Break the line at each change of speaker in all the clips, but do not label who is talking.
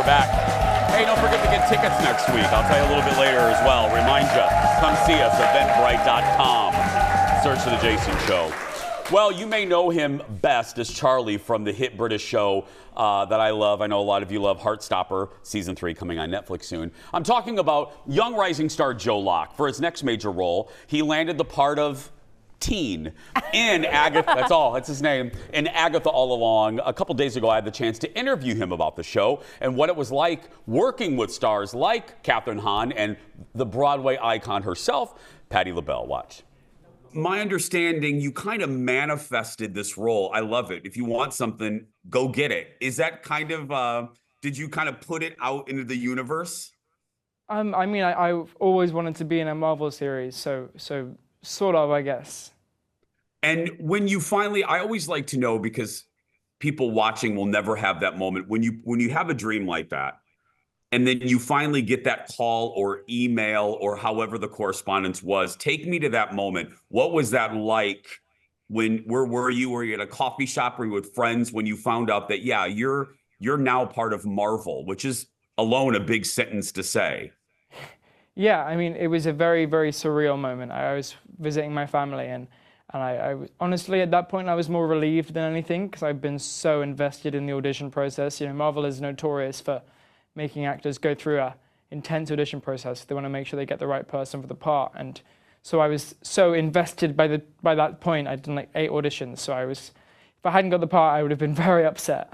back. Hey, don't forget to get tickets next week. I'll tell you a little bit later as well. Remind you, come see us, eventbrite.com. Search for The Jason Show. Well, you may know him best as Charlie from the hit British show that I love. I know a lot of you love Heartstopper, season 3 coming on Netflix soon. I'm talking about young rising star Joe Locke. For his next major role, he landed the part of teen in Agatha, that's his name, in Agatha All Along. A couple days ago, I had the chance to interview him about the show and what it was like working with stars like Kathryn Hahn and the Broadway icon herself, Patti Lupone. Watch. My understanding, you kind of manifested this role. I love it. If you want something, go get it. Is that kind of, did you kind of put it out into the universe?
I mean, I've always wanted to be in a Marvel series, so sort of, I guess.
And when you finally, I always like to know, because people watching will never have that moment, when you have a dream like that, and then you finally get that call or email or however the correspondence was, take me to that moment. What was that like? Where were you? Were you at a coffee shop? Were you with friends when you found out that, yeah, you're now part of Marvel, which is alone a big sentence to say?
Yeah, I mean, it was a very, very surreal moment. I was visiting my family, and I honestly, at that point, I was more relieved than anything, because I've been so invested in the audition process. You know, Marvel is notorious for making actors go through a intense audition process. They want to make sure they get the right person for the part, and so I was so invested by that point. I'd done like 8 auditions, so if I hadn't got the part, I would have been very upset.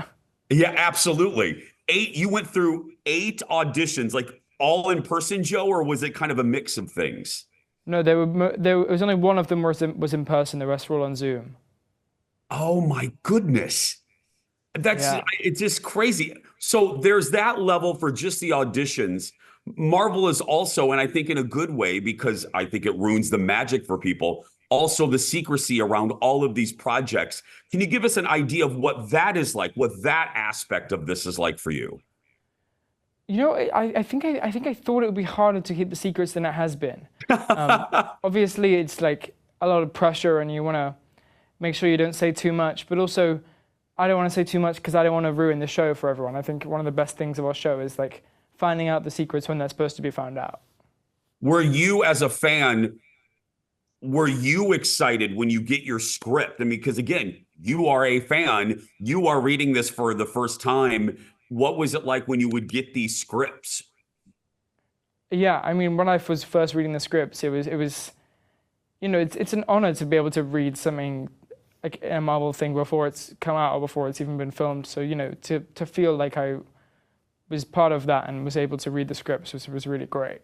Yeah, absolutely. 8. You went through 8 auditions, like all in person, Joe, or was it kind of a mix of things?
No, there was only one of them was in person. The rest were all on Zoom.
Oh my goodness. It's just crazy. So there's that level for just the auditions. Marvel is also, and I think in a good way, because I think it ruins the magic for people, also the secrecy around all of these projects. Can you give us an idea of what that is like, what that aspect of this is like for you?
You know, I think I thought it would be harder to keep the secrets than it has been. Obviously, it's like a lot of pressure, and you want to make sure you don't say too much, but also I don't want to say too much because I don't want to ruin the show for everyone. I think one of the best things of our show is like finding out the secrets when they're supposed to be found out.
Were you, as a fan, were you excited when you get your script? I mean, because again, you are a fan, you are reading this for the first time. What was it like when you would get these scripts?
Yeah, I mean, when I was first reading the scripts, it was, you know, it's an honor to be able to read something like a Marvel thing before it's come out or before it's even been filmed. So, you know, to feel like I was part of that and was able to read the scripts was really great.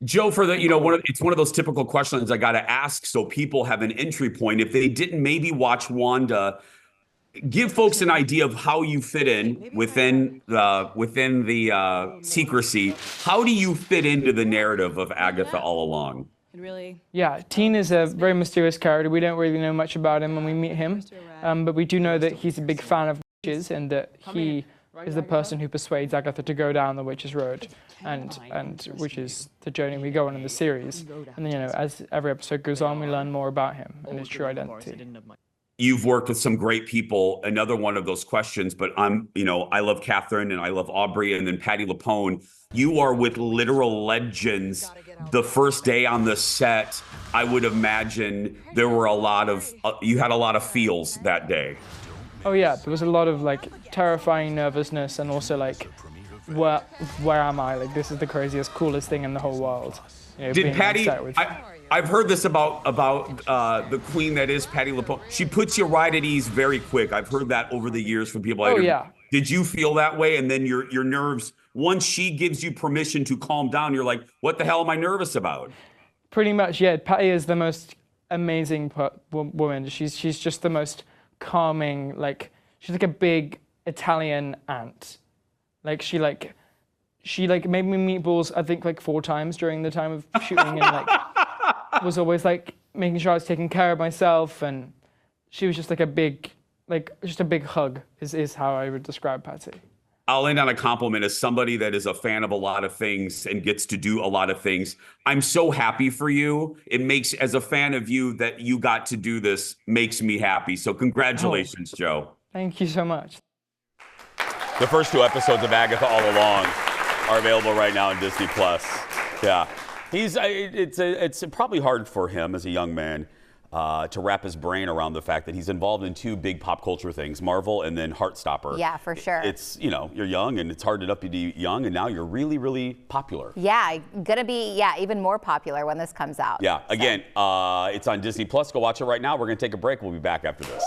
Joe,
for the, you know, it's one of those typical questions I got to ask so people have an entry point. If they didn't maybe watch Wanda, give folks an idea of how you fit in within the secrecy. How do you fit into the narrative of Agatha All Along?
Yeah, Teen is a very mysterious character. We don't really know much about him when we meet him, but we do know that he's a big fan of witches, and that he is the person who persuades Agatha to go down the witch's road, and which is the journey we go on in the series. And then, you know, as every episode goes on, we learn more about him and his true identity.
You've worked with some great people. Another one of those questions, but I love Kathryn and I love Aubrey and then Patti Lupone. You are with literal legends. The first day on the set, I would imagine there were you had a lot of feels that day.
Oh yeah, there was a lot of like terrifying nervousness, and also like, where am I? Like, this is the craziest, coolest thing in the whole world. You know,
did Patti? I've heard this about the queen that is Patti Lupone. She puts you right at ease very quick. I've heard that over the years from people.
Oh yeah.
Did you feel that way? And then your nerves, once she gives you permission to calm down, you're like, what the hell am I nervous about?
Pretty much, yeah. Patti is the most amazing woman. She's just the most calming. Like, she's like a big Italian aunt. Like she made me meatballs, I think, like 4 times during the time of shooting, and like was always like making sure I was taking care of myself, and she was just like a big hug is how I would describe Patti.
I'll end on a compliment. As somebody that is a fan of a lot of things and gets to do a lot of things, I'm so happy for you. It makes, as a fan of you, that you got to do this makes me happy. So congratulations, Joe.
Thank you so much.
The first 2 episodes of Agatha All Along are available right now on Disney+. Yeah. It's probably hard for him as a young man to wrap his brain around the fact that he's involved in 2 big pop culture things, Marvel and then Heartstopper.
Yeah, for sure.
It's, you know, you're young and it's hard enough to be young, and now you're really, really popular.
Yeah, gonna be, even more popular when this comes out.
Yeah, again, it's on Disney+. Go watch it right now. We're gonna take a break. We'll be back after this.